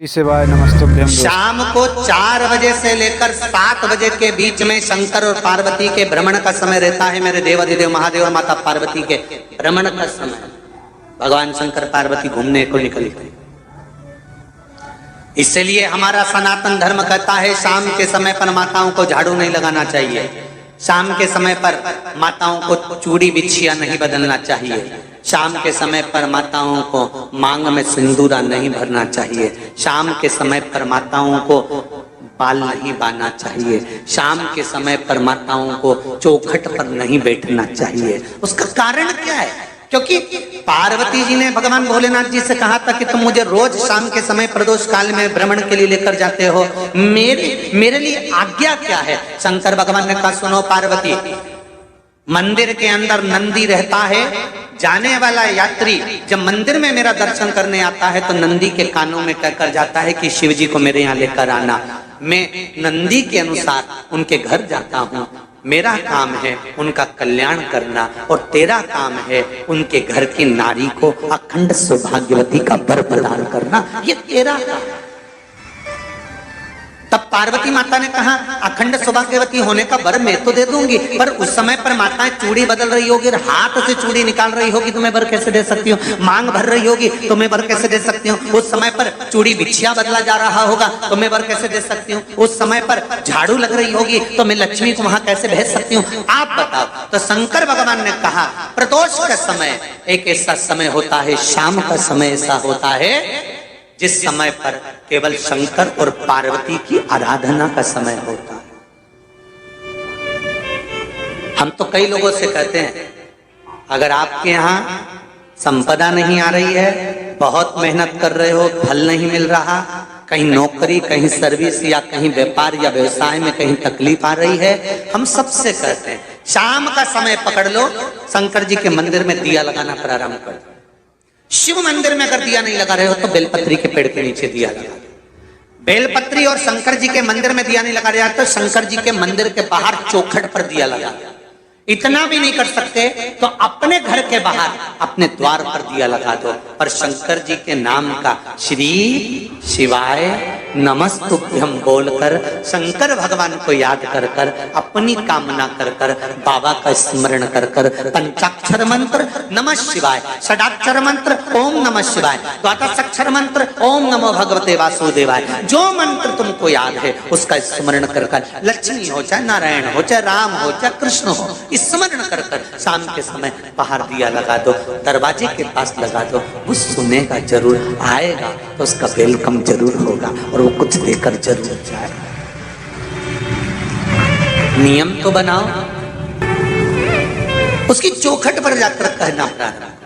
शिवाय नमस्तुभ्यं। शाम को 4 बजे से लेकर 7 बजे के बीच में शंकर और पार्वती के भ्रमण का समय रहता है। मेरे देवाधिदेव महादेव और माता पार्वती के भ्रमण का समय, भगवान शंकर पार्वती घूमने को निकले। इसलिए हमारा सनातन धर्म कहता है शाम के समय पर माताओं को झाड़ू नहीं लगाना चाहिए, शाम के समय पर माताओं को चूड़ी बिछिया नहीं बदलना चाहिए, शाम के समय पर माताओं को मांग में सिंदूरा नहीं भरना चाहिए, शाम के समय पर माताओं को बाल नहीं बांधना चाहिए, शाम के समय पर माताओं को चौखट पर नहीं बैठना चाहिए। उसका कारण क्या है? क्योंकि पार्वती जी ने भगवान भोलेनाथ जी से कहा था कि तुम मुझे रोज शाम के समय प्रदोष काल में भ्रमण के लिए लेकर जाते हो, मेरे लिए आज्ञा क्या है? शंकर भगवान ने कहा सुनो पार्वती, मंदिर के अंदर नंदी रहता है, जाने वाला यात्री जब मंदिर में मेरा दर्शन करने आता है तो नंदी के कानों में कहकर जाता है कि शिव जी को मेरे यहाँ लेकर आना। मैं नंदी के अनुसार उनके घर जाता हूँ, मेरा काम है उनका कल्याण करना और तेरा काम है उनके घर की नारी को अखंड सौभाग्यवती का वर प्रदान करना, ये तेरा काम। तब पार्वती माता ने कहा अखंड सौभाग्यवती होने का वर मैं तो दे दूंगी, पर उस समय पर माताएं चूड़ी बदल रही होगी, हाथ से चूड़ी निकाल रही होगी तो मैं वर कैसे दे सकती हूँ? मांग भर रही होगी तो मैं वर कैसे दे सकती हूँ? उस समय पर चूड़ी बिछिया बदला जा रहा होगा तो मैं वर कैसे दे सकती हूँ? उस समय पर झाड़ू लग रही होगी तो मैं लक्ष्मी को वहां कैसे भेज सकती हूँ? आप बताओ। तो शंकर भगवान ने कहा प्रदोष का समय एक ऐसा समय होता है, शाम का समय ऐसा होता है जिस समय पर केवल शंकर और पार्वती की आराधना का समय होता है। हम तो कई लोगों से कहते हैं अगर आपके यहाँ संपदा नहीं आ रही है, बहुत मेहनत कर रहे हो, फल नहीं मिल रहा, कहीं नौकरी, कहीं सर्विस या कहीं व्यापार या व्यवसाय में कहीं तकलीफ आ रही है, हम सबसे कहते हैं शाम का समय पकड़ लो, शंकर जी के मंदिर में दिया लगाना प्रारंभ कर दो। शिव मंदिर में अगर दिया नहीं लगा रहे हो तो बेलपत्री के पेड़ के नीचे दिया लगा। बेलपत्री और शंकर जी के मंदिर में दिया नहीं लगा रहा तो शंकर जी के मंदिर के बाहर चौखट पर दिया लगा। इतना भी नहीं कर सकते तो अपने घर के बाहर अपने द्वार पर दिया लगा दो, पर शंकर जी के नाम का श्री शिवाय नमस्तुभ्यं बोलकर शंकर भगवान को याद कर कर अपनी कामना कर कर बाबा का स्मरण कर कर पंचाक्षर मंत्र नमः शिवाय, षडाक्षर मंत्र ओम नमः शिवाय, द्वादशाक्षर मंत्र ओम नमो भगवते वासुदेवाय, जो मंत्र तुमको याद है उसका स्मरण कर कर लक्ष्मी हो चाहे नारायण हो चाहे राम हो चाहे कृष्ण हो स्मरण कर कर शाम के समय बाहर दिया लगा दो, दरवाजे के पास लगा दो। वो सुनेगा जरूर, आएगा तो उसका वेलकम जरूर होगा और वो कुछ देकर जरूर जाएगा। नियम तो बनाओ, उसकी चौखट पर जाकर कहना प्रारंभ